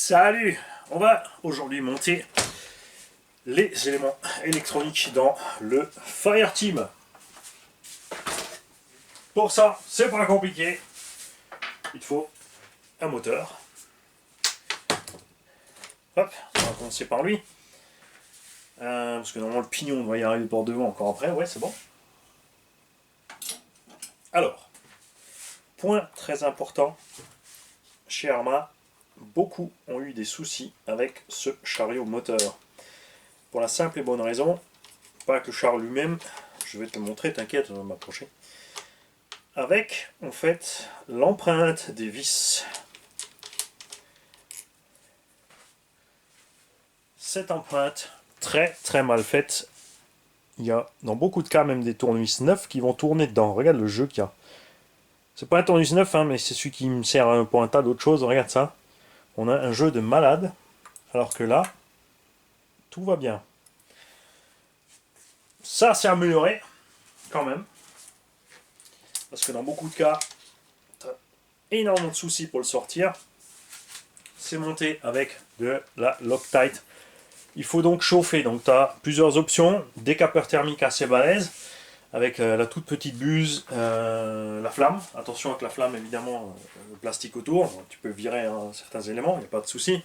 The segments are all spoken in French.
Salut! On va aujourd'hui monter les éléments électroniques dans le Fireteam. Pour ça, c'est pas compliqué. Il te faut un moteur. Hop, on va commencer par lui. Parce que normalement le pignon doit y arriver par devant encore après. Ouais, c'est bon. Alors, point très important, chez Arma, beaucoup ont eu des soucis avec ce chariot moteur. Pour la simple et bonne raison, pas que le char lui-même, je vais te le montrer, t'inquiète, je vais m'approcher. Avec, en fait, l'empreinte des vis. Cette empreinte, très mal faite. Il y a, dans beaucoup de cas, même des tournevis neufs qui vont tourner dedans. Regarde le jeu qu'il y a. C'est pas un tournevis neuf, hein, mais c'est celui qui me sert pour un tas d'autres choses. Regarde ça. On a un jeu de malade, alors que là, tout va bien. Ça, c'est amélioré, quand même. Parce que dans beaucoup de cas, tu as énormément de soucis pour le sortir. C'est monté avec de la Loctite. Il faut donc chauffer. Donc tu as plusieurs options. Des capeurs thermiques assez balèzes, avec la toute petite buse, la flamme. Attention avec la flamme, évidemment, le plastique autour. Tu peux virer certains éléments, il n'y a pas de souci.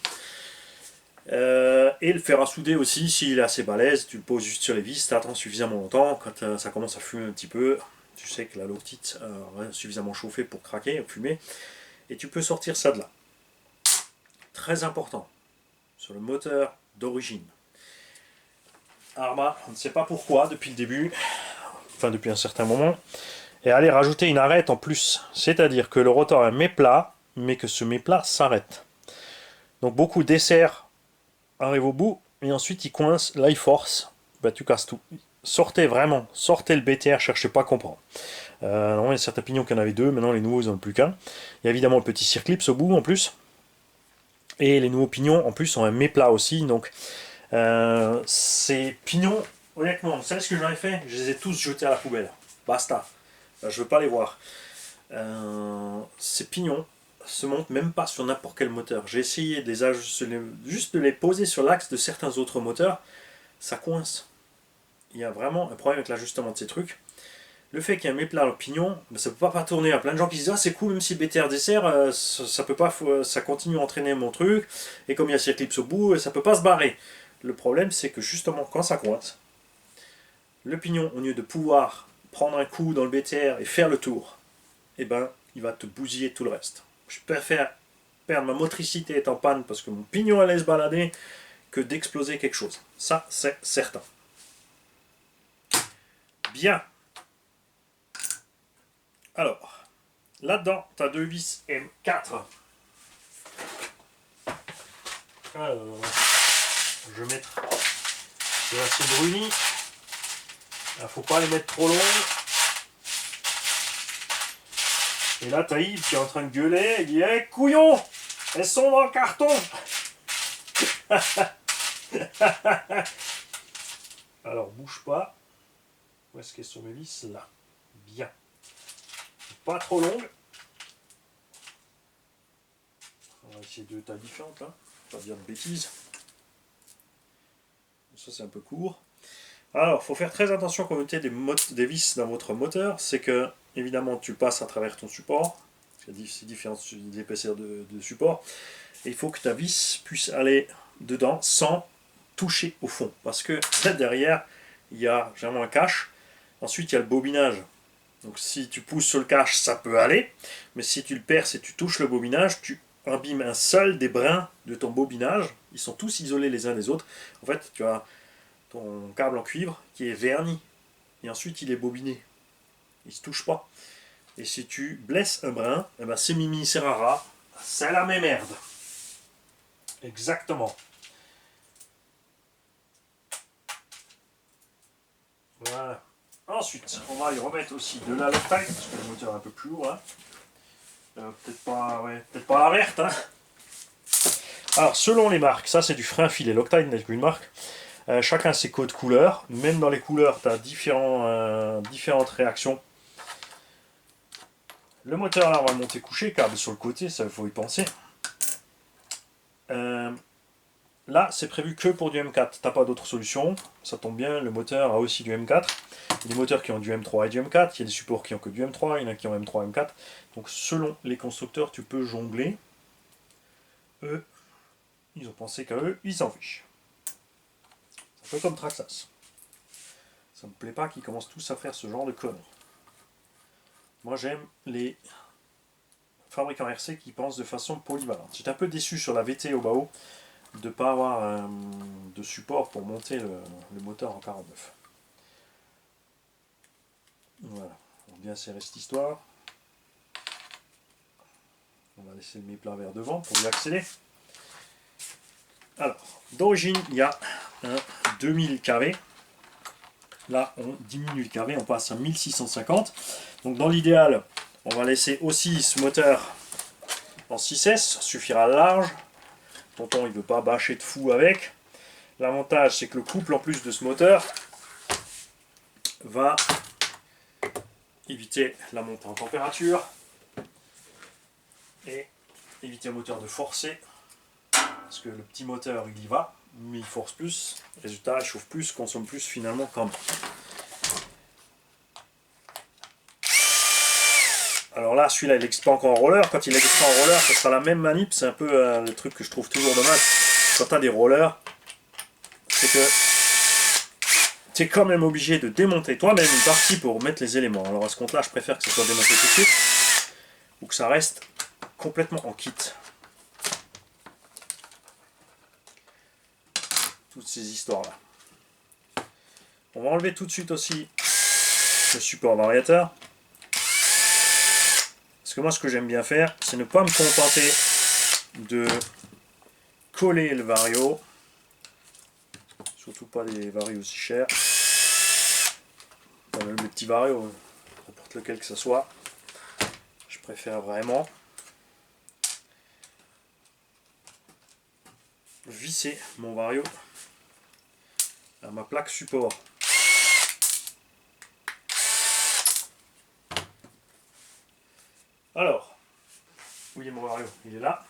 Et le fer à souder aussi, s'il est assez balèze, tu le poses juste sur les vis, tu attends suffisamment longtemps. Quand ça commence à fumer un petit peu, tu sais que la Loctite est suffisamment chauffée pour craquer, fumer, et tu peux sortir ça de là. Très important, sur le moteur d'origine. Arma, on ne sait pas pourquoi, depuis le début, enfin depuis un certain moment, et aller rajouter une arête en plus. C'est-à-dire que le rotor est méplat, mais que ce méplat s'arrête. Donc beaucoup d'essais arrivent au bout, et ensuite il coince, là il force, bah tu casses tout. Sortez vraiment, sortez le BTR, cherchez pas à comprendre. Non, il y a certains pignons qui en avaient deux, maintenant les nouveaux ils n'en ont plus qu'un. Il y a évidemment le petit circlips au bout en plus. Et les nouveaux pignons en plus ont un méplat aussi, donc ces pignons, honnêtement, vous savez ce que j'en ai fait? Je les ai tous jetés à la poubelle. Basta. Je veux pas les voir. Ces pignons se montent même pas sur n'importe quel moteur. J'ai essayé juste de les poser sur l'axe de certains autres moteurs. Ça coince. Il y a vraiment un problème avec l'ajustement de ces trucs. Le fait qu'il y ait un méplat au pignon, ça ne peut pas tourner. Il y a plein de gens qui disent ah c'est cool, même si le BTR dessert, ça peut pas, ça continue à entraîner mon truc. Et comme il y a ce clips au bout, ça peut pas se barrer. Le problème c'est que justement quand ça coince, le pignon au lieu de pouvoir prendre un coup dans le BTR et faire le tour, eh ben il va te bousiller tout le reste. Je préfère perdre ma motricité est en panne parce que mon pignon allait se balader que d'exploser quelque chose. Ça c'est certain. Bien. Alors, là-dedans, tu as deux vis M4. Alors, je vais mettre de l'acier bruni. Il ne faut pas les mettre trop longues. Et là, tu as Yves qui est en train de gueuler. Il dit hey, couillon, elles sont dans le carton. Alors, bouge pas. Où est-ce qu'elles sont mes vis? Là. Bien. Pas trop longue. On va essayer deux tailles différentes là, pas dire de bêtises. Ça c'est un peu court. Alors, il faut faire très attention quand vous mettez des vis dans votre moteur, c'est que évidemment tu passes à travers ton support, c'est différent d'épaisseur de support, et il faut que ta vis puisse aller dedans sans toucher au fond, parce que là derrière il y a généralement un cache, ensuite il y a le bobinage. Donc si tu pousses sur le cache, ça peut aller, mais si tu le perces et tu touches le bobinage, tu abîmes un seul des brins de ton bobinage. Ils sont tous isolés les uns des autres. En fait, tu as ton câble en cuivre qui est verni, et ensuite il est bobiné. Il ne se touche pas. Et si tu blesses un brin, eh ben c'est Mimi Serrara, c'est la même merde. Exactement. Voilà. Ensuite, on va y remettre aussi de la Loctite, parce que le moteur est un peu plus lourd. Hein. Peut-être pas la verte. Hein. Alors, selon les marques, ça c'est du frein filet. Loctite n'est qu'une marque. Chacun ses codes couleurs. Même dans les couleurs, tu as différentes réactions. Le moteur là, on va le monter couché, câble sur le côté, ça il faut y penser. Là, c'est prévu que pour du M4. T'as pas d'autre solution. Ça tombe bien, le moteur a aussi du M4. Il y a des moteurs qui ont du M3 et du M4. Il y a des supports qui ont que du M3. Il y en a qui ont M3 et M4. Donc, selon les constructeurs, tu peux jongler. Eux, ils ont pensé qu'à eux, ils s'en fichent. C'est un peu comme Traxxas. Ça me plaît pas qu'ils commencent tous à faire ce genre de conneries. Moi, j'aime les fabricants RC qui pensent de façon polyvalente. J'étais un peu déçu sur la VT au bas de ne pas avoir de support pour monter le moteur en 49. Voilà, on va bien serrer cette histoire. On va laisser le méplat vers devant pour lui accéder. Alors, d'origine, il y a un 2000 kV. Là, on diminue le kV, on passe à 1650. Donc, dans l'idéal, on va laisser aussi ce moteur en 6S, ça suffira large. Tonton, il ne veut pas bâcher de fou avec. L'avantage, c'est que le couple en plus de ce moteur va éviter la montée en température et éviter au moteur de forcer. Parce que le petit moteur, il y va, mais il force plus. Résultat, il chauffe plus, consomme plus finalement quand même. Alors là, celui-là, il n'existe pas encore en roller. Quand il existe en roller, ça sera la même manip. C'est un peu le truc que je trouve toujours dommage. Quand tu as des rollers, c'est que tu es quand même obligé de démonter toi-même une partie pour mettre les éléments. Alors à ce compte-là, je préfère que ça soit démonté tout de suite ou que ça reste complètement en kit. Toutes ces histoires-là. On va enlever tout de suite aussi le support variateur. Parce que moi, ce que j'aime bien faire, c'est ne pas me contenter de coller le vario. Surtout pas des varios aussi chers. Enfin, même les petits varios, n'importe lequel que ce soit. Je préfère vraiment visser mon vario à ma plaque support. Alors, où est mon vario? Il est là.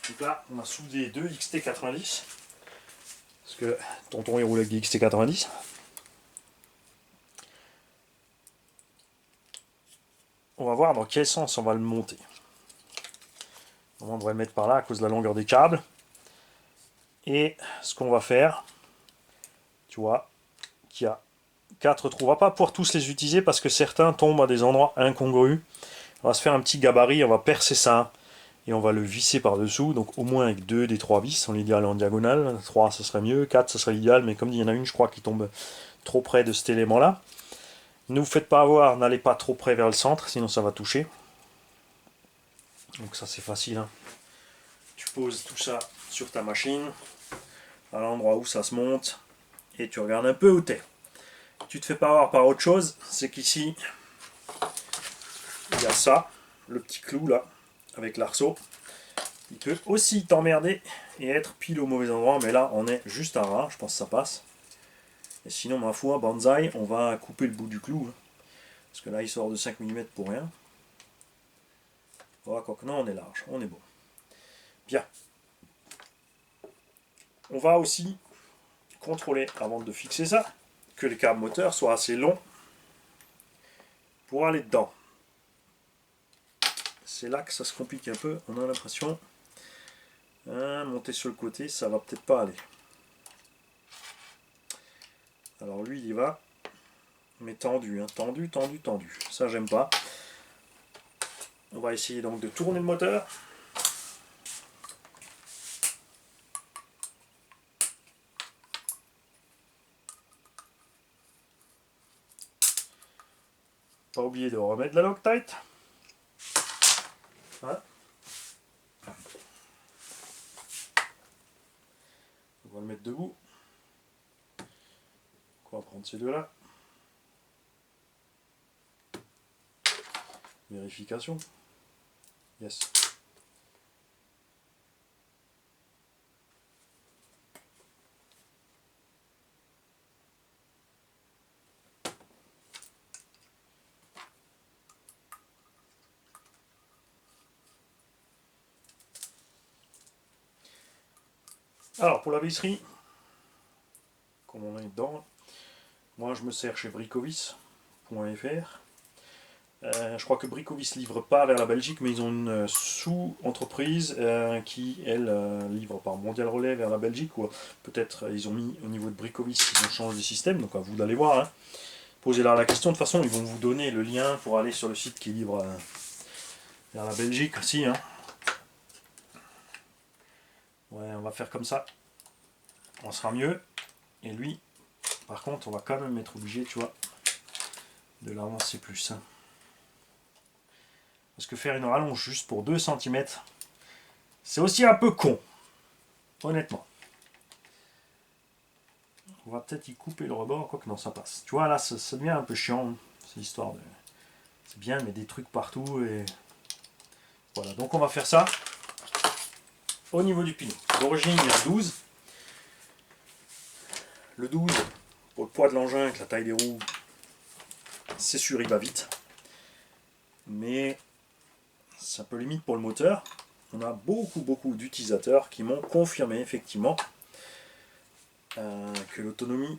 Donc là, on a soudé deux XT90. Parce que tonton il roule avec des XT90. On va voir dans quel sens on va le monter. On devrait le mettre par là à cause de la longueur des câbles. Et ce qu'on va faire, tu vois, qu'il y a 4 trous. On va pas pouvoir tous les utiliser parce que certains tombent à des endroits incongrus. On va se faire un petit gabarit, on va percer ça et on va le visser par dessous. Donc au moins avec 2 des 3 vis, on l'idéal en diagonale. 3 ce serait mieux, 4 ce serait l'idéal, mais comme il y en a une je crois qui tombe trop près de cet élément là. Ne vous faites pas avoir, n'allez pas trop près vers le centre, sinon ça va toucher. Donc ça c'est facile. Hein. Tu poses tout ça sur ta machine, à l'endroit où ça se monte, et tu regardes un peu où t'es. Tu te fais pas avoir par autre chose, c'est qu'ici, il y a ça, le petit clou là, avec l'arceau. Il peut aussi t'emmerder et être pile au mauvais endroit, mais là on est juste à ras, je pense que ça passe. Et sinon, ma foi, Banzai, on va couper le bout du clou. Hein, parce que là il sort de 5 mm pour rien. Voilà, quoi que non, on est large, on est bon. Bien. On va aussi contrôler, avant de fixer ça, que les câbles moteurs soient assez longs pour aller dedans. C'est là que ça se complique un peu, on a l'impression. Hein, monter sur le côté, ça va peut-être pas aller. Alors lui, il y va, mais tendu, hein, tendu, tendu, tendu. Ça, j'aime pas. On va essayer donc de tourner le moteur. Pas oublier de remettre la Loctite. Hein, on va le mettre debout. On va prendre ces deux-là. Vérification. Yes. Alors pour la visserie, comme on est dedans, moi je me sers chez bricovis.fr. Je crois que Bricovis livre pas vers la Belgique, mais ils ont une sous-entreprise qui, elle, livre par Mondial Relais vers la Belgique, ou peut-être ils ont mis au niveau de Bricovis, ils ont changé de système, donc à vous d'aller voir. Hein. Posez-leur la question, de toute façon ils vont vous donner le lien pour aller sur le site qui livre vers la Belgique aussi. Hein. Ouais, on va faire comme ça, on sera mieux. Et lui, par contre, on va quand même être obligé, tu vois, de l'avancer plus. Hein. Parce que faire une rallonge juste pour 2 cm, c'est aussi un peu con. Honnêtement. On va peut-être y couper le rebord, quoique non, ça passe. Tu vois, là, ça devient un peu chiant, cette histoire de... C'est bien, mais des trucs partout, et... Voilà, donc on va faire ça au niveau du pignon. D'origine, il y a un 12. Le 12, pour le poids de l'engin, avec la taille des roues, c'est sûr, il va vite. Mais c'est un peu limite pour le moteur. On a beaucoup d'utilisateurs qui m'ont confirmé effectivement que l'autonomie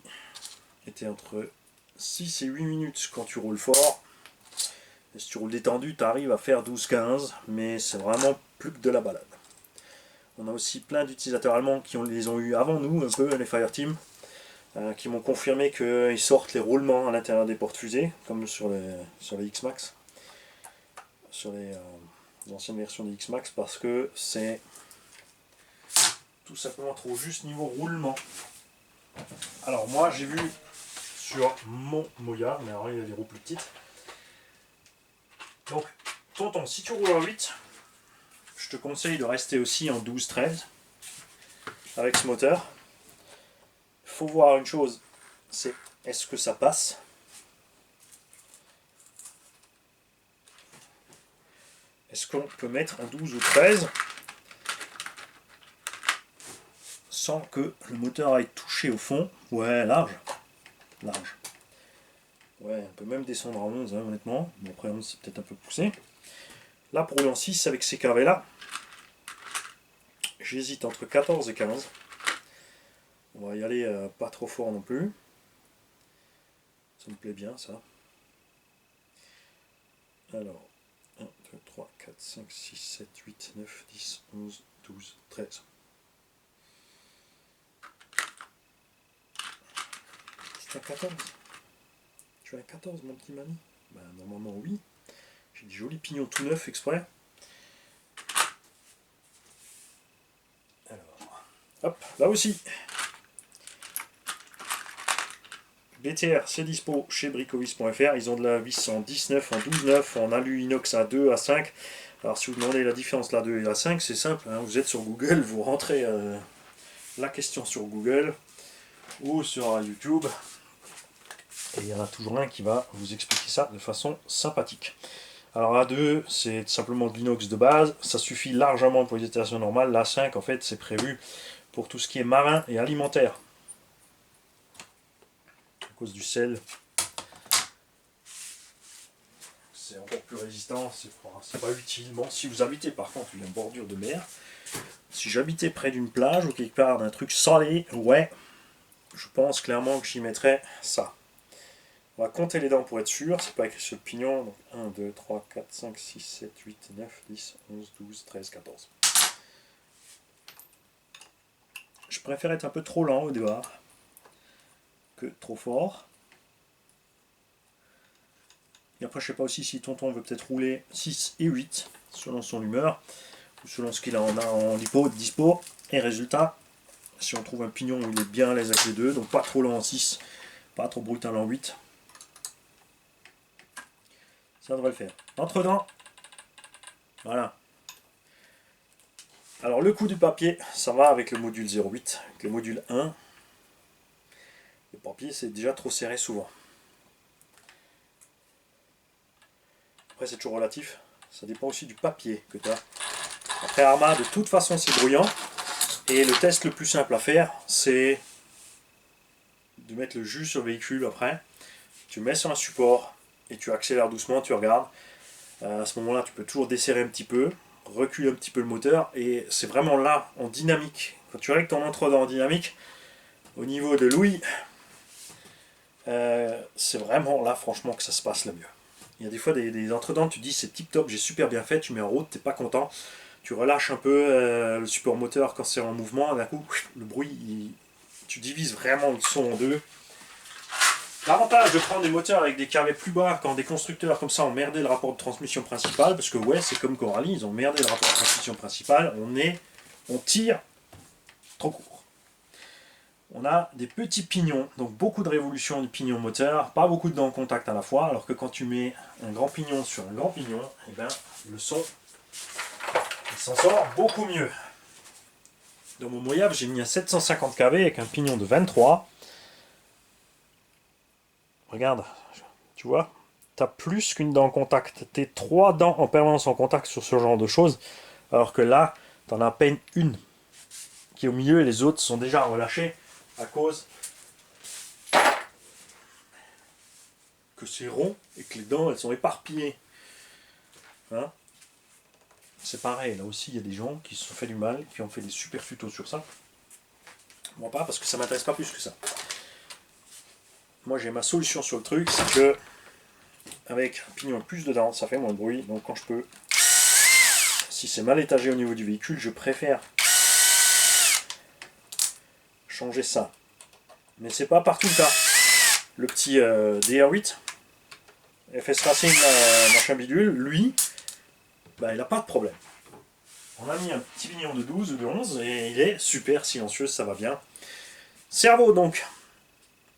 était entre 6 et 8 minutes quand tu roules fort. Et si tu roules détendu, tu arrives à faire 12-15, mais c'est vraiment plus que de la balade. On a aussi plein d'utilisateurs allemands qui les ont eu avant nous, un peu les Fireteam, qui m'ont confirmé qu'ils sortent les roulements à l'intérieur des portes-fusées, comme sur les X-Max, sur les anciennes versions des X-Max, parce que c'est tout simplement trop juste niveau roulement. Alors moi j'ai vu sur mon Moya, mais alors il a des roues plus petites. Donc tonton, si tu roules en 8, je te conseille de rester aussi en 12-13 avec ce moteur. Il faut voir une chose, c'est est-ce que ça passe? Est-ce qu'on peut mettre un 12 ou 13 sans que le moteur aille toucher au fond? Ouais, large. Large. Ouais, on peut même descendre à 11, hein, honnêtement. Bon, après 11, c'est peut-être un peu poussé. Là, pour rouler en 6 avec ces carvés-là, j'hésite entre 14 et 15. On va y aller pas trop fort non plus. Ça me plaît bien, ça. Alors, 1, 2, 3, 4, 5, 6, 7, 8, 9, 10, 11, 12, 13. C'est un 14. Tu as un 14, mon petit Mani? Ben, normalement, oui. J'ai des jolis pignons tout neufs exprès. Alors, hop, là aussi. BTR, c'est dispo chez bricovis.fr. Ils ont de la vis en 19, en 12,9, en alu inox à 2, à 5. Alors si vous demandez la différence la 2 et la 5, c'est simple. Hein, vous êtes sur Google, vous rentrez la question sur Google ou sur YouTube. Et il y en a toujours un qui va vous expliquer ça de façon sympathique. Alors la 2, c'est simplement de l'inox de base. Ça suffit largement pour les installations normales. La 5, en fait, c'est prévu pour tout ce qui est marin et alimentaire. À cause du sel. C'est encore plus résistant, c'est pas utile. Bon, si vous habitez par contre une bordure de mer, si j'habitais près d'une plage ou quelque part d'un truc salé, ouais, je pense clairement que j'y mettrais ça. On va compter les dents pour être sûr, c'est pas écrit sur le pignon. Donc 1, 2, 3, 4, 5, 6, 7, 8, 9, 10, 11, 12, 13, 14. Je préfère être un peu trop lent au départ que trop fort. Et après, je sais pas aussi si tonton veut peut-être rouler 6 et 8, selon son humeur, ou selon ce qu'il a en dispo. Et résultat, si on trouve un pignon où il est bien à l'aise avec les deux, donc pas trop lent en 6, pas trop brutal en 8, ça devrait le faire. Entre-dents, voilà. Alors le coup du papier, ça va avec le module 0,8, avec le module 1. Le papier, c'est déjà trop serré souvent. Après, c'est toujours relatif. Ça dépend aussi du papier que tu as. Après, Arma, de toute façon, c'est bruyant. Et le test le plus simple à faire, c'est de mettre le jus sur le véhicule après. Tu mets sur un support et tu accélères doucement, tu regardes. À ce moment-là, tu peux toujours desserrer un petit peu, reculer un petit peu le moteur. Et c'est vraiment là, en dynamique, quand tu règles ton entre-dents dynamique, au niveau de l'ouïe, c'est vraiment là, franchement, que ça se passe le mieux. Il y a des fois des entre-dents, tu te dis c'est tip top, j'ai super bien fait, tu mets en route, t'es pas content, tu relâches un peu le support moteur quand c'est en mouvement, d'un coup, le bruit, tu divises vraiment le son en deux. L'avantage de prendre des moteurs avec des KV plus bas quand des constructeurs comme ça ont merdé le rapport de transmission principal, parce que ouais, c'est comme Coralie, ils ont merdé le rapport de transmission principal, on tire trop court. On a des petits pignons, donc beaucoup de révolutions du pignon moteur, pas beaucoup de dents en contact à la fois, alors que quand tu mets un grand pignon sur un grand pignon, et ben, le son il s'en sort beaucoup mieux. Dans mon Moyave, j'ai mis un 750 kV avec un pignon de 23. Regarde, tu vois, tu as plus qu'une dent en contact. Tu es 3 dents en permanence en contact sur ce genre de choses, alors que là, tu en as à peine une qui est au milieu et les autres sont déjà relâchées à cause que c'est rond et que les dents elles sont éparpillées. Hein, c'est pareil, là aussi il y a des gens qui se sont fait du mal, qui ont fait des super tutos sur ça. Moi pas, parce que ça m'intéresse pas plus que ça. Moi j'ai ma solution sur le truc, c'est que avec un pignon plus de dents, ça fait moins de bruit, donc quand je peux, si c'est mal étagé au niveau du véhicule, je préfère changer ça. Mais c'est pas partout le cas. Le petit DR8, FS Racing machin bidule, lui, bah, il n'a pas de problème. On a mis un petit pignon de 12 ou de 11 et il est super silencieux, ça va bien. Cerveau donc,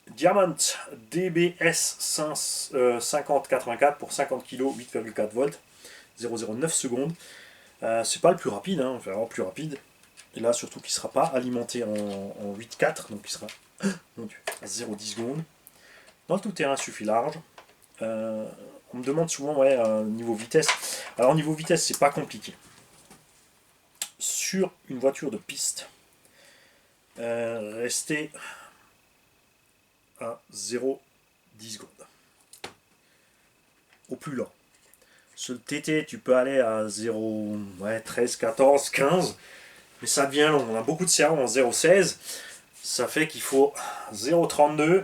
Diamant DBS 5084 pour 50 kg, 8,4 volts, 0,09 secondes. C'est pas le plus rapide, hein, vraiment plus rapide. Et là surtout qu'il ne sera pas alimenté en 8,4, donc il sera mon Dieu, à 0,10 secondes. Dans le tout-terrain suffit large. On me demande souvent ouais, niveau vitesse. Alors niveau vitesse c'est pas compliqué. Sur une voiture de piste, restez à 0,10 secondes. Au plus lent. Sur le TT, tu peux aller à 0, ouais, 13, 14, 15, mais ça devient long. On a beaucoup de servos en 0,16. Ça fait qu'il faut 0,32,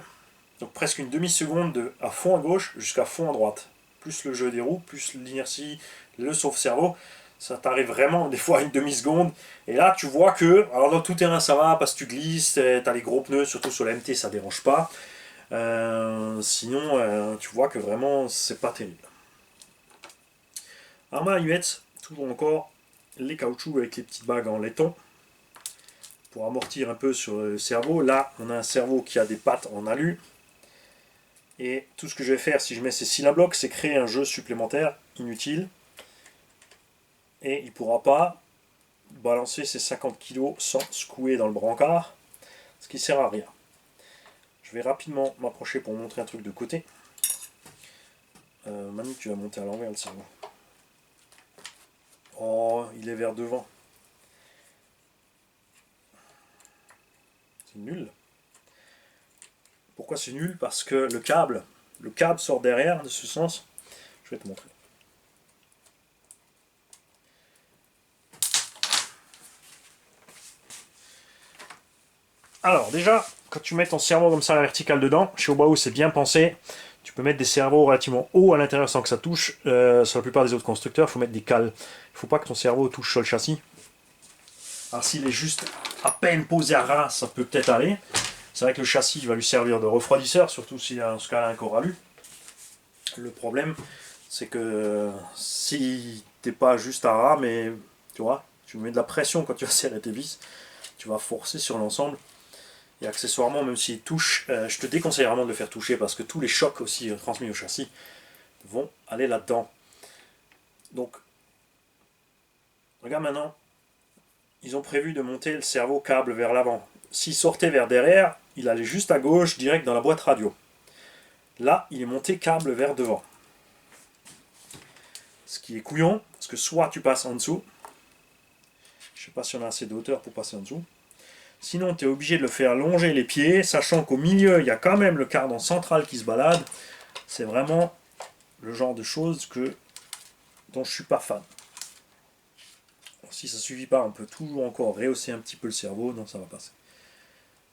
donc presque une demi-seconde à fond à gauche jusqu'à fond à droite. Plus le jeu des roues, plus l'inertie, le sauve-cerveau. Ça t'arrive vraiment des fois à une demi-seconde. Et là, tu vois que, alors dans tout terrain, ça va parce que tu glisses, tu as les gros pneus, surtout sur la MT, ça dérange pas. Sinon, tu vois que vraiment, c'est pas terrible. Arma Huette, toujours encore les caoutchoucs avec les petites bagues en laiton pour amortir un peu sur le cerveau. Là, on a un cerveau qui a des pattes en alu. Et tout ce que je vais faire si je mets ces cylindres, c'est créer un jeu supplémentaire inutile. Et il ne pourra pas balancer ses 50 kg sans secouer dans le brancard, ce qui ne sert à rien. Je vais rapidement m'approcher pour montrer un truc de côté. Manu, tu vas monter à l'envers le cerveau. Oh, il est vers devant. C'est nul. Pourquoi c'est nul? Parce que le câble sort derrière de ce sens. Je vais te montrer. Alors déjà, quand tu mets ton cerveau comme ça à la verticale dedans, chez Obaou c'est bien pensé. Tu peux mettre des cerveaux relativement hauts à l'intérieur sans que ça touche. Sur la plupart des autres constructeurs, il faut mettre des cales. Il ne faut pas que ton cerveau touche sur le châssis. Alors s'il est juste à peine posé à ras, ça peut peut-être aller. C'est vrai que le châssis va lui servir de refroidisseur, surtout si dans ce cas-là un Coralie. Le problème, c'est que si t'es pas juste à ras, mais tu vois, tu mets de la pression quand tu vas serrer tes vis, tu vas forcer sur l'ensemble. Et accessoirement, même s'il touche, je te déconseille vraiment de le faire toucher parce que tous les chocs aussi transmis au châssis vont aller là-dedans. Donc, regarde maintenant, ils ont prévu de monter le cerveau câble vers l'avant. S'il sortait vers derrière, il allait juste à gauche, direct dans la boîte radio. Là, il est monté câble vers devant. Ce qui est couillon, parce que soit tu passes en dessous, je ne sais pas si on a assez de hauteur pour passer en dessous, sinon tu es obligé de le faire longer les pieds, sachant qu'au milieu, il y a quand même le cardan central qui se balade. C'est vraiment le genre de choses dont je ne suis pas fan. Si ça suffit pas, on peut toujours encore rehausser un petit peu le cerveau. Non, ça va passer.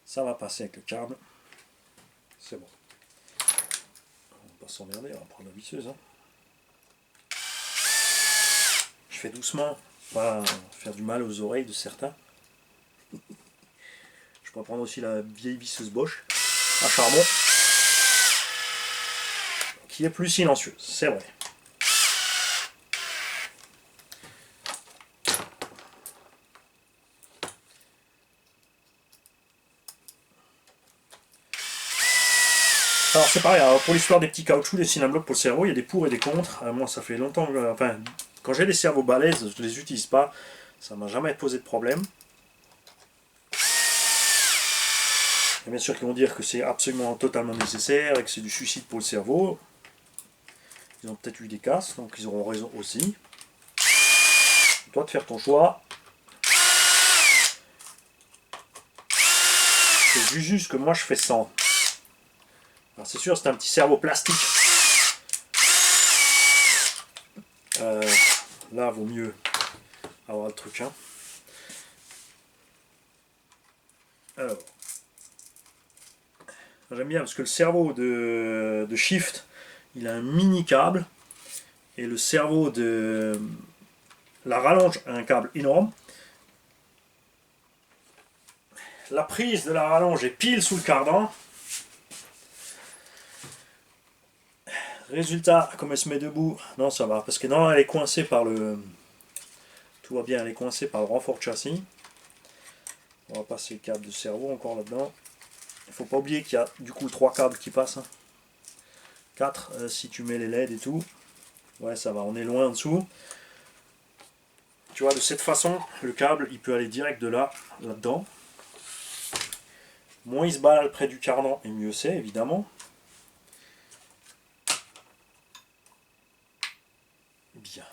Ça va passer avec le câble. C'est bon. On va pas s'emmerder, on va prendre la visseuse. Hein. Je fais doucement, pas faire du mal aux oreilles de certains. Je pourrais prendre aussi la vieille visseuse Bosch à charbon, qui est plus silencieuse, c'est vrai. Alors c'est pareil, alors, pour l'histoire des petits caoutchoucs, des cylindres pour le cerveau, il y a des pour et des contre. Moi ça fait longtemps que... Enfin, quand j'ai des cerveaux balèzes, je ne les utilise pas. Ça m'a jamais posé de problème. Il y a bien sûr qui vont dire que c'est absolument totalement nécessaire et que c'est du suicide pour le cerveau. Ils ont peut-être eu des casses, donc ils auront raison aussi. Toi de faire ton choix. C'est juste que moi je fais 100. Alors c'est sûr, c'est un petit cerveau plastique. Là, vaut mieux avoir le truc. Hein. Alors, j'aime bien parce que le cerveau de Shift, il a un mini câble. Et le cerveau de la rallonge a un câble énorme. La prise de la rallonge est pile sous le cardan. Résultat, comme elle se met debout, non ça va, parce que non, elle est coincée par le... Tout va bien, elle est coincée par le renfort de châssis. On va passer le câble de cerveau encore là-dedans. Il ne faut pas oublier qu'il y a du coup 3 câbles qui passent. 4 si tu mets les LED et tout. Ouais ça va, on est loin en dessous. Tu vois, de cette façon, le câble, il peut aller direct de là, là-dedans. Moins il se balade près du cardan, et mieux c'est, évidemment. Bien.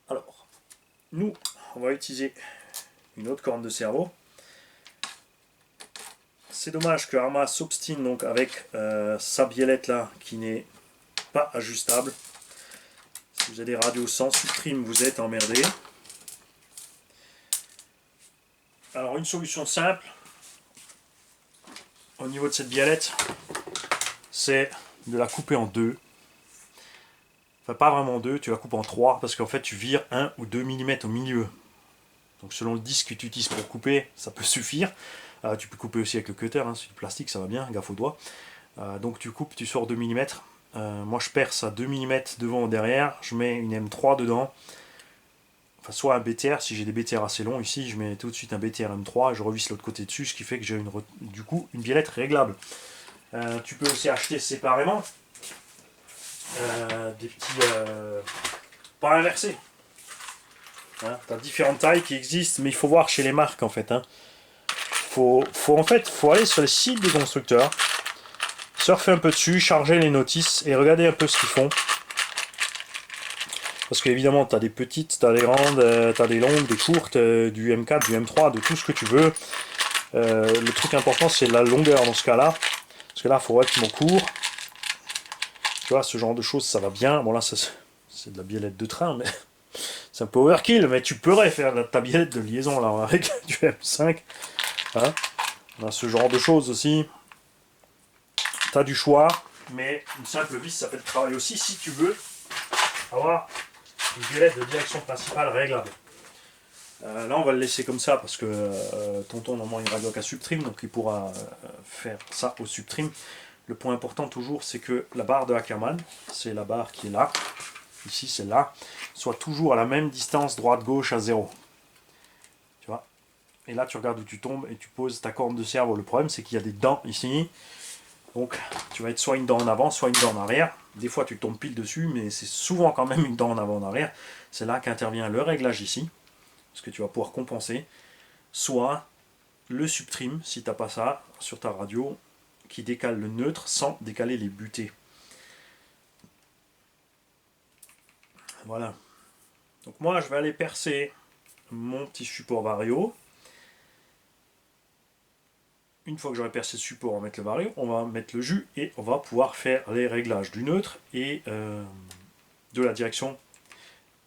Alors, nous, on va utiliser une autre corne de cerveau. C'est dommage que Arma s'obstine donc avec sa biellette là, qui n'est pas ajustable. Si vous avez des radios sans subtrim, vous êtes emmerdé. Alors une solution simple au niveau de cette biellette, c'est de la couper en deux. Enfin pas vraiment en deux, tu la coupes en 3 parce qu'en fait tu vires 1 ou 2 mm au milieu. Donc selon le disque que tu utilises pour couper, ça peut suffire. Tu peux couper aussi avec le cutter, hein, c'est du plastique, ça va bien, gaffe aux doigts. Donc tu coupes, tu sors 2 mm. Moi je perce à 2 mm devant ou derrière, je mets une M3 dedans. Enfin, soit un BTR, si j'ai des BTR assez longs ici, je mets tout de suite un BTR M3 et je revisse l'autre côté dessus, ce qui fait que j'ai du coup une biellette réglable. Tu peux aussi acheter séparément des petits pas inversés. Hein, tu as différentes tailles qui existent, mais il faut voir chez les marques en fait. Hein. Faut aller sur les sites des constructeurs, surfer un peu dessus, charger les notices et regarder un peu ce qu'ils font. Parce qu'évidemment, tu as des petites, tu as des grandes, tu as des longues, des courtes, du M4, du M3, de tout ce que tu veux. Le truc important, c'est la longueur dans ce cas-là. Parce que là, il faut relativement court. Tu vois, ce genre de choses, ça va bien. Bon, là, c'est de la biellette de train, mais c'est un peu overkill. Mais tu pourrais faire ta biellette de liaison là, avec du M5. Hein, on a ce genre de choses aussi. Tu as du choix. Mais une simple vis, ça fait le travail aussi si tu veux avoir une biellette de direction principale réglable. Là on va le laisser comme ça parce que tonton normalement il radio qu'à subtrim, donc il pourra faire ça au subtrim. Le point important toujours c'est que la barre de Ackermann, c'est la barre qui est là, ici c'est là, soit toujours à la même distance droite-gauche à 0. Tu vois. Et là tu regardes où tu tombes et tu poses ta corne de cerveau. Le problème c'est qu'il y a des dents ici. Donc tu vas être soit une dent en avant, soit une dent en arrière. Des fois tu tombes pile dessus, mais c'est souvent quand même une dent en avant en arrière. C'est là qu'intervient le réglage ici, parce que tu vas pouvoir compenser. Soit le subtrim, si tu n'as pas ça, sur ta radio, qui décale le neutre sans décaler les butées. Voilà. Donc moi je vais aller percer mon petit support vario. Une fois que j'aurai percé le support, on va mettre le vario, on va mettre le jus et on va pouvoir faire les réglages du neutre et de la direction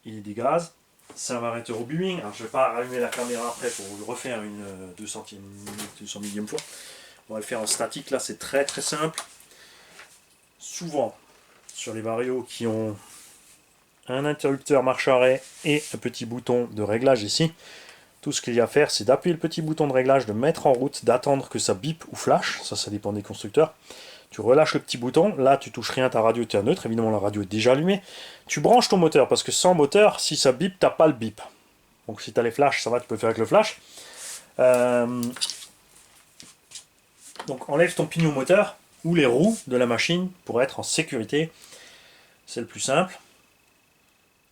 il est des gaz. C'est un variateur au bubing. Alors je vais pas rallumer la caméra après pour vous le refaire une 200 millième fois. On va le faire en statique, là c'est très très simple. Souvent, sur les varios qui ont un interrupteur marche-arrêt et un petit bouton de réglage ici, tout ce qu'il y a à faire, c'est d'appuyer le petit bouton de réglage, de mettre en route, d'attendre que ça bip ou flash, ça dépend des constructeurs. Tu relâches le petit bouton, là tu touches rien, ta radio tu es neutre, évidemment la radio est déjà allumée. Tu branches ton moteur, parce que sans moteur, si ça bip, t'as pas le bip. Donc si tu as les flashs, ça va, tu peux faire avec le flash. Donc enlève ton pignon moteur ou les roues de la machine pour être en sécurité. C'est le plus simple.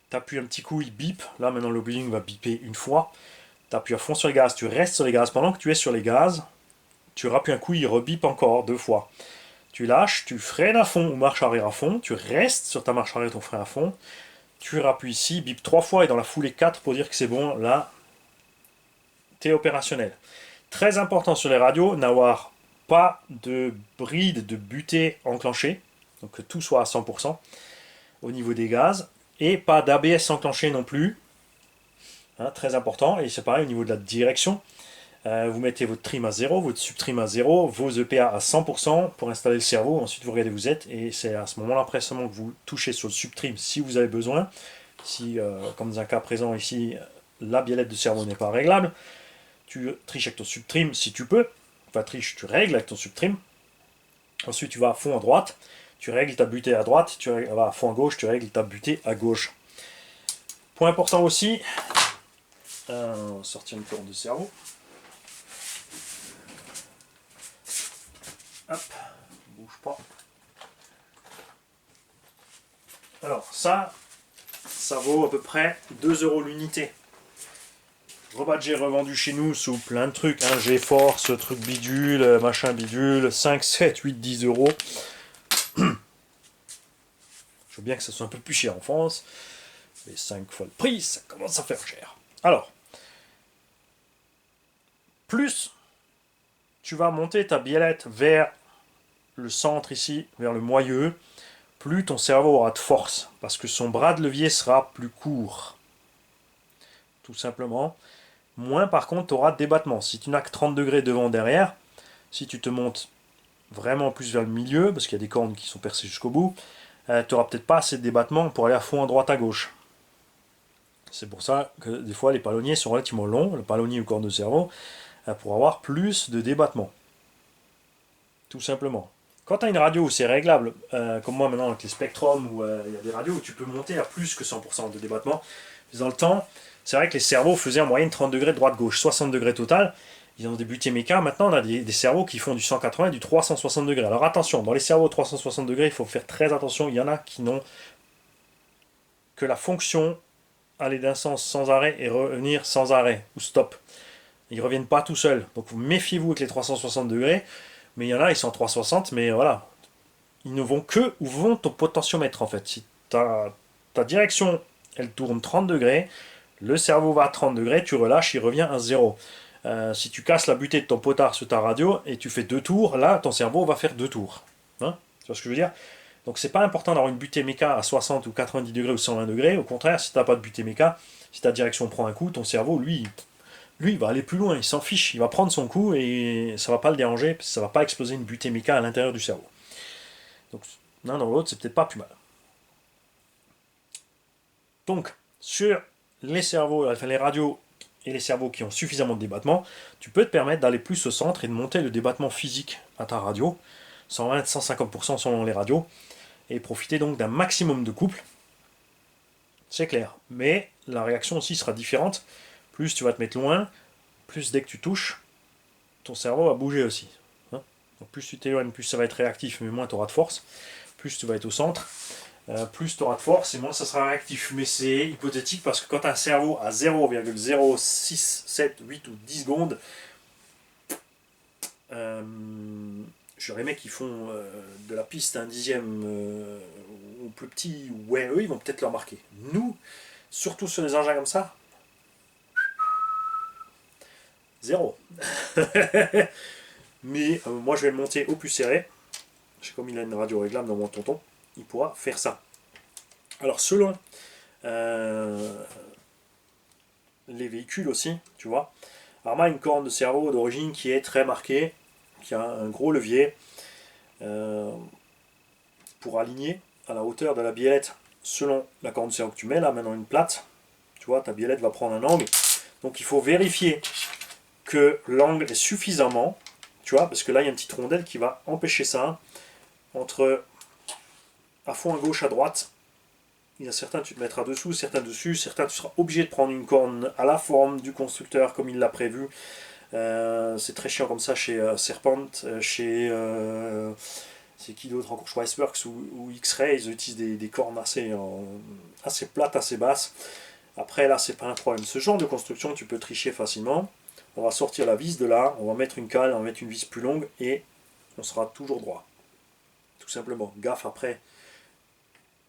Tu appuies un petit coup, il bip. Là maintenant le biping va biper une fois. Tu appuies à fond sur les gaz, tu restes sur les gaz. Pendant que tu es sur les gaz, tu rappuies un coup, il rebip encore 2 fois. Tu lâches, tu freines à fond ou marche arrière à fond, tu restes sur ta marche arrière, ton frein à fond. Tu rappuies ici, bip 3 fois et dans la foulée 4 pour dire que c'est bon. Là, tu es opérationnel. Très important sur les radios, n'avoir pas de bride de butée enclenchée, donc que tout soit à 100% au niveau des gaz, et pas d'ABS enclenché non plus, hein, très important, et c'est pareil au niveau de la direction, vous mettez votre trim à 0, votre subtrim à 0, vos EPA à 100% pour installer le cerveau, ensuite vous regardez où vous êtes, et c'est à ce moment-là précisément que vous touchez sur le subtrim si vous avez besoin, si, comme dans un cas présent ici, la biellette de cerveau n'est pas réglable, tu triches avec ton subtrim si tu peux, enfin triche, tu règles avec ton subtrim, ensuite tu vas à fond à droite, tu règles ta butée à droite, tu vas à fond à gauche, tu règles ta butée à gauche. Point important aussi, sortir une corde de cerveau. Hop, bouge pas. Alors ça vaut à peu près 2 € l'unité. Rebadgé revendu chez nous sous plein de trucs, hein, GeForce, truc bidule, machin bidule, 5, 7, 8, 10 €. Je veux bien que ça soit un peu plus cher en France, mais 5 fois le prix, ça commence à faire cher. Alors, plus tu vas monter ta biellette vers le centre ici, vers le moyeu, plus ton cerveau aura de force, parce que son bras de levier sera plus court. Tout simplement. Moins par contre, tu auras de débattement. Si tu n'as que 30 degrés devant derrière, si tu te montes vraiment plus vers le milieu, parce qu'il y a des cornes qui sont percées jusqu'au bout, tu n'auras peut-être pas assez de débattement pour aller à fond à droite à gauche. C'est pour ça que des fois les palonniers sont relativement longs, le palonnier ou corne de cerveau, pour avoir plus de débattement. Tout simplement. Quand tu as une radio où c'est réglable, comme moi maintenant avec les Spectrum, où il y a des radios où tu peux monter à plus que 100% de débattement, dans le temps, c'est vrai que les cerveaux faisaient en moyenne 30 degrés de droite-gauche, 60 degrés total. Ils ont débuté méca. Maintenant, on a des cerveaux qui font du 180 et du 360 degrés. Alors attention, dans les cerveaux 360 degrés, il faut faire très attention. Il y en a qui n'ont que la fonction aller d'un sens sans arrêt et revenir sans arrêt, ou stop. Ils ne reviennent pas tout seuls. Donc méfiez-vous avec les 360 degrés. Mais il y en a, ils sont en 360, mais voilà. Ils ne vont que où vont ton potentiomètre en fait. Si ta direction, elle tourne 30 degrés, le cerveau va à 30 degrés, tu relâches, il revient à 0. Si tu casses la butée de ton potard sur ta radio et tu fais 2 tours, là, ton cerveau va faire 2 tours. Hein, tu vois ce que je veux dire? Donc c'est pas important d'avoir une butée méca à 60 ou 90 degrés ou 120 degrés. Au contraire, si tu n'as pas de butée méca, si ta direction prend un coup, ton cerveau, lui, il va aller plus loin, il s'en fiche, il va prendre son coup et ça va pas le déranger, parce que ça va pas exploser une butée méca à l'intérieur du cerveau. Donc l'un dans l'autre, c'est peut-être pas plus mal. Donc, sur les cerveaux, enfin les radios et les cerveaux qui ont suffisamment de débattement, tu peux te permettre d'aller plus au centre et de monter le débattement physique à ta radio, 120-150% selon les radios, et profiter donc d'un maximum de couple. C'est clair. Mais la réaction aussi sera différente. Plus tu vas te mettre loin, plus dès que tu touches, ton cerveau va bouger aussi. Hein, donc plus tu t'éloignes, plus ça va être réactif, mais moins tu auras de force. Plus tu vas être au centre, plus tu auras de force et moins ça sera réactif. Mais c'est hypothétique parce que quand tu as un cerveau à 0,06, 7, 8 ou 10 secondes, sur les mecs qui font de la piste un dixième ou plus petit, ouais, eux ils vont peut-être le remarquer. Nous, surtout sur des engins comme ça, 0. Mais moi je vais le monter au plus serré. Comme il a une radio réglable dans mon tonton, il pourra faire ça. Alors selon les véhicules aussi, tu vois. Arma a une corne de cerveau d'origine qui est très marquée, qui a un gros levier pour aligner à la hauteur de la biellette selon la corne de cerveau que tu mets. Là maintenant une plate, tu vois, ta biellette va prendre un angle. Donc il faut vérifier que l'angle est suffisamment, tu vois, parce que là il y a une petite rondelle qui va empêcher ça, entre à fond à gauche, à droite. Il y a certains tu te mettras dessous, certains dessus, certains tu seras obligé de prendre une corne à la forme du constructeur comme il l'a prévu. C'est très chiant comme ça chez Serpent, chez c'est qui d'autre encore, Iceworks ou X-Ray, ils utilisent des cornes assez plates, assez basses. Après là c'est pas un problème. Ce genre de construction tu peux tricher facilement. On va sortir la vis de là, on va mettre une cale, on va mettre une vis plus longue et on sera toujours droit. Tout simplement. Gaffe après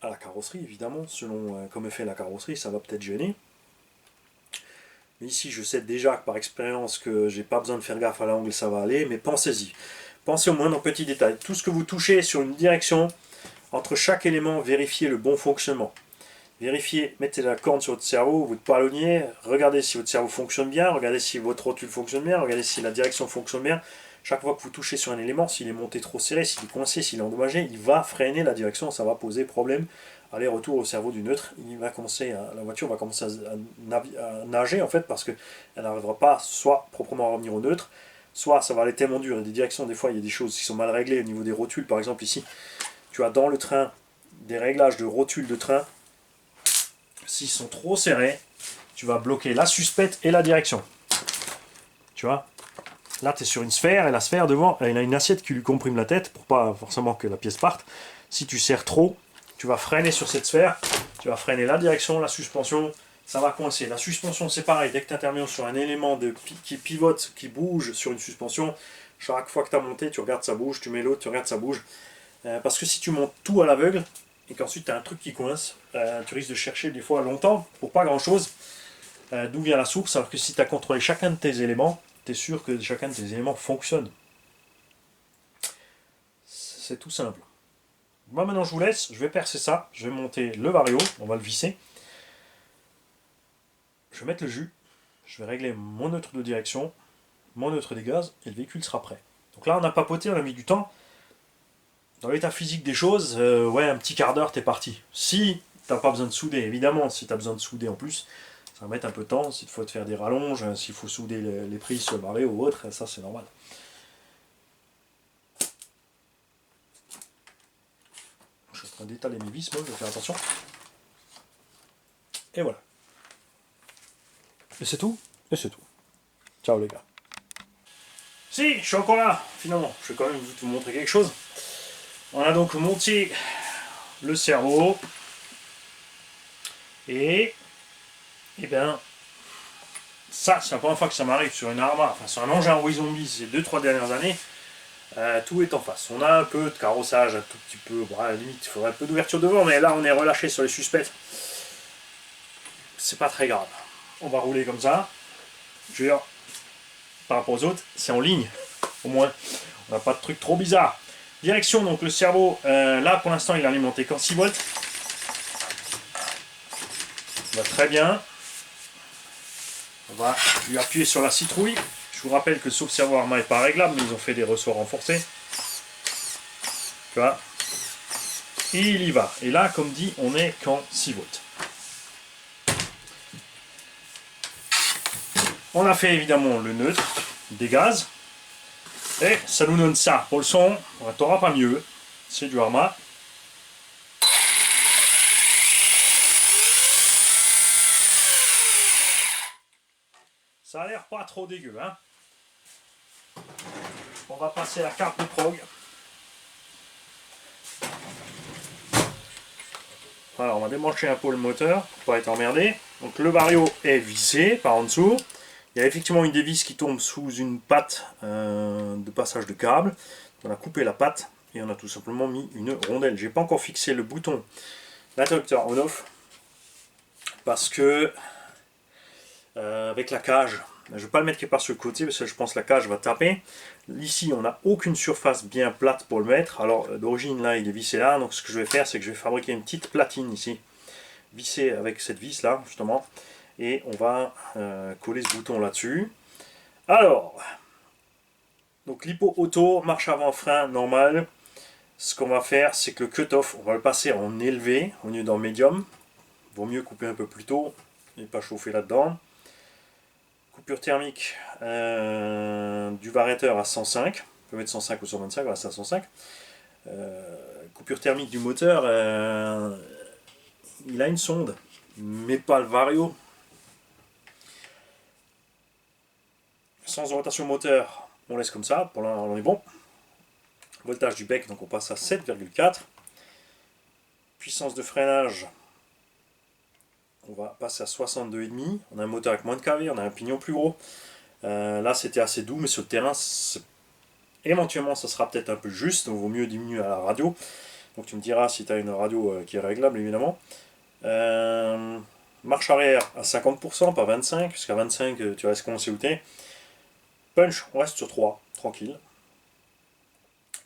à la carrosserie évidemment, selon comme est fait la carrosserie, ça va peut-être gêner. Mais ici je sais déjà par expérience que j'ai pas besoin de faire gaffe à l'angle, ça va aller, mais pensez-y. Pensez au moindre petit détail. Tout ce que vous touchez sur une direction, entre chaque élément, vérifiez le bon fonctionnement. Vérifiez, mettez la corne sur votre cerveau, votre palonnier, regardez si votre cerveau fonctionne bien, regardez si votre rotule fonctionne bien, regardez si la direction fonctionne bien. Chaque fois que vous touchez sur un élément, s'il est monté trop serré, s'il est coincé, s'il est endommagé, il va freiner la direction, ça va poser problème. Aller-retour au cerveau du neutre, la voiture va commencer à nager en fait parce qu'elle n'arrivera pas soit proprement à revenir au neutre, soit ça va aller tellement dur. Il y a des directions, des fois il y a des choses qui sont mal réglées au niveau des rotules. Par exemple ici, tu as dans le train des réglages de rotules de train. S'ils sont trop serrés, tu vas bloquer la suspette et la direction. Tu vois? Là, tu es sur une sphère, et la sphère devant, elle a une assiette qui lui comprime la tête pour pas forcément que la pièce parte. Si tu serres trop, tu vas freiner sur cette sphère, tu vas freiner la direction, la suspension, ça va coincer. La suspension, c'est pareil, dès que tu interviens sur un élément qui pivote, qui bouge sur une suspension, chaque fois que tu as monté, tu regardes ça bouge, tu mets l'autre, tu regardes ça bouge. Parce que si tu montes tout à l'aveugle, et qu'ensuite tu as un truc qui coince, tu risques de chercher des fois longtemps pour pas grand chose d'où vient la source, alors que si tu as contrôlé chacun de tes éléments, tu es sûr que chacun de tes éléments fonctionne. C'est tout simple. Moi maintenant je vous laisse, je vais percer ça, je vais monter le vario, on va le visser. Je vais mettre le jus, je vais régler mon neutre de direction, mon neutre des gaz, et le véhicule sera prêt. Donc là on a papoté, on a mis du temps. Dans l'état physique des choses, ouais, un petit quart d'heure, t'es parti. Si t'as pas besoin de souder, évidemment, si t'as besoin de souder en plus, ça va mettre un peu de temps. S'il faut te faire des rallonges, s'il faut souder les prises sur le vario ou autre, ça c'est normal. Je suis en train d'étaler mes vis, moi, je vais faire attention. Et voilà. Et c'est tout. Et c'est tout. Ciao les gars. Si, je suis encore là, finalement. Je vais quand même vous montrer quelque chose. On a donc monté le cerveau. Et bien, ça, c'est la première fois que ça m'arrive sur une Arma, enfin sur un engin Wii Zombie ces 2-3 dernières années. Tout est en face. On a un peu de carrossage, un tout petit peu. Bon, à la limite, il faudrait un peu d'ouverture devant, mais là, on est relâché sur les suspects. C'est pas très grave. On va rouler comme ça. Je veux dire, par rapport aux autres, c'est en ligne. Au moins, on n'a pas de truc trop bizarre. Direction, donc le cerveau, là pour l'instant il est alimenté qu'en 6 volts. Ça va très bien. On va lui appuyer sur la citrouille. Je vous rappelle que sauf cerveau Arma n'est pas réglable, mais ils ont fait des ressorts renforcés. Tu vois. Et il y va. Et là, comme dit, on est qu'en 6 volts. On a fait évidemment le neutre des gaz. Et ça nous donne ça. Pour le son, on t'aura pas mieux. C'est du Arma. Ça a l'air pas trop dégueu, hein. On va passer à la carte de prog. Alors on va démancher un peu le moteur pour pas être emmerdé. Donc le vario est vissé par en dessous. Il y a effectivement une des vis qui tombe sous une patte de passage de câble. On a coupé la patte et on a tout simplement mis une rondelle. J'ai pas encore fixé le bouton d'interrupteur on-off parce que avec la cage, je ne vais pas le mettre quelque part sur le côté parce que je pense que la cage va taper. Ici on n'a aucune surface bien plate pour le mettre. Alors d'origine là il est vissé là, donc ce que je vais faire c'est que je vais fabriquer une petite platine ici visser avec cette vis là justement, et on va coller ce bouton là-dessus. Alors, donc l'hippo auto, marche avant frein normal. Ce qu'on va faire, c'est que le cut-off, on va le passer en élevé au lieu d'en médium. Vaut mieux couper un peu plus tôt et pas chauffer là-dedans. Coupure thermique du variateur à 105. On peut mettre 105 ou 125, voilà, c'est à 105. Coupure thermique du moteur, il a une sonde, mais pas le vario. Sens de rotation moteur, on laisse comme ça, pour l'instant on est bon. Voltage du bec, donc on passe à 7,4. Puissance de freinage, on va passer à 62,5. On a un moteur avec moins de kV, on a un pignon plus gros. Là c'était assez doux, mais sur le terrain, éventuellement ça sera peut-être un peu juste, donc il vaut mieux diminuer à la radio. Donc tu me diras si tu as une radio qui est réglable évidemment. Marche arrière à 50%, pas 25%, puisqu'à 25% tu restes coincé où t'es. Punch, on reste sur 3, tranquille.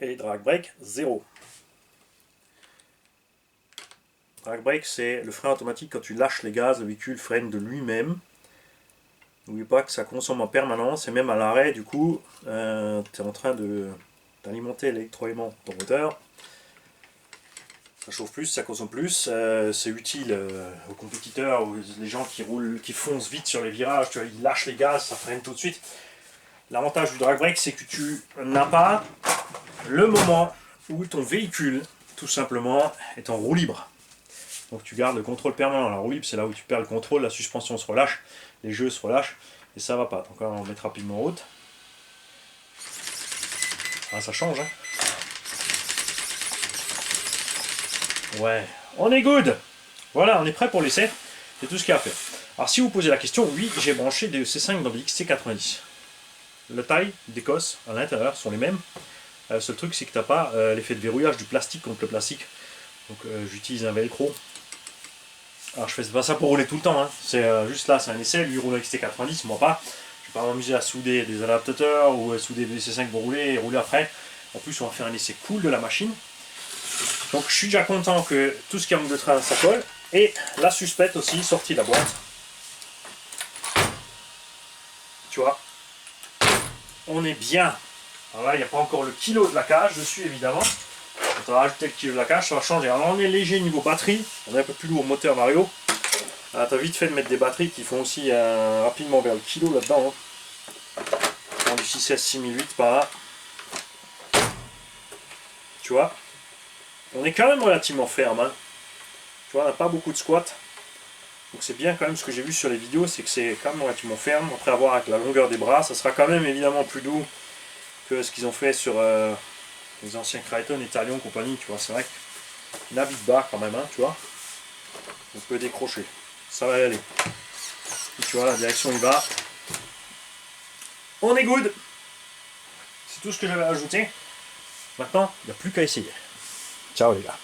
Et drag brake, 0. Drag brake, c'est le frein automatique quand tu lâches les gaz, le véhicule freine de lui-même. N'oublie pas que ça consomme en permanence, et même à l'arrêt, du coup, tu es en train d'alimenter l'électroaimant ton moteur. Ça chauffe plus, ça consomme plus, c'est utile aux compétiteurs, ou les gens qui roulent, qui foncent vite sur les virages, tu vois, ils lâchent les gaz, ça freine tout de suite. L'avantage du drag brake, c'est que tu n'as pas le moment où ton véhicule, tout simplement, est en roue libre. Donc tu gardes le contrôle permanent. La roue libre, c'est là où tu perds le contrôle, la suspension se relâche, les jeux se relâchent, et ça va pas. Donc là, on va mettre rapidement en route. Ah, ça change, hein. Ouais, on est good. Voilà, on est prêt pour l'essai. C'est tout ce qu'il y a à faire. Alors si vous posez la question, oui, j'ai branché des EC5 dans des XT90. La taille des cosses à l'intérieur sont les mêmes. Le seul truc, c'est que tu n'as pas l'effet de verrouillage du plastique contre le plastique. Donc j'utilise un velcro. Alors je fais pas ça pour rouler tout le temps. Hein. C'est juste là, c'est un essai. Lui roule avec XT90, moi pas. Je vais pas m'amuser à souder des adaptateurs ou à souder des EC5 pour rouler et rouler après. En plus, on va faire un essai cool de la machine. Donc je suis déjà content que tout ce qui manque de train, ça colle. Et la suspecte aussi, sortie de la boîte. Tu vois, on est bien. Alors là, il n'y a pas encore le kilo de la cage dessus, évidemment. Quand on va rajouter le kilo de la cage, ça va changer. Alors on est léger niveau batterie. On est un peu plus lourd au moteur Vario. Tu as vite fait de mettre des batteries qui font aussi rapidement vers le kilo là-dedans. Hein. Du 6S 6008 par là. Tu vois, on est quand même relativement ferme. Hein. Tu vois, on n'a pas beaucoup de squat. Donc c'est bien quand même ce que j'ai vu sur les vidéos, c'est que c'est quand même relativement ferme. Après avoir avec la longueur des bras, ça sera quand même évidemment plus doux que ce qu'ils ont fait sur les anciens Crichton et Talion compagnie. Tu vois, c'est vrai qu'il navigue bas quand même, hein, tu vois. On peut décrocher. Ça va y aller. Et tu vois, la direction il va. On est good. C'est tout ce que j'avais à ajouter. Maintenant, il n'y a plus qu'à essayer. Ciao les gars.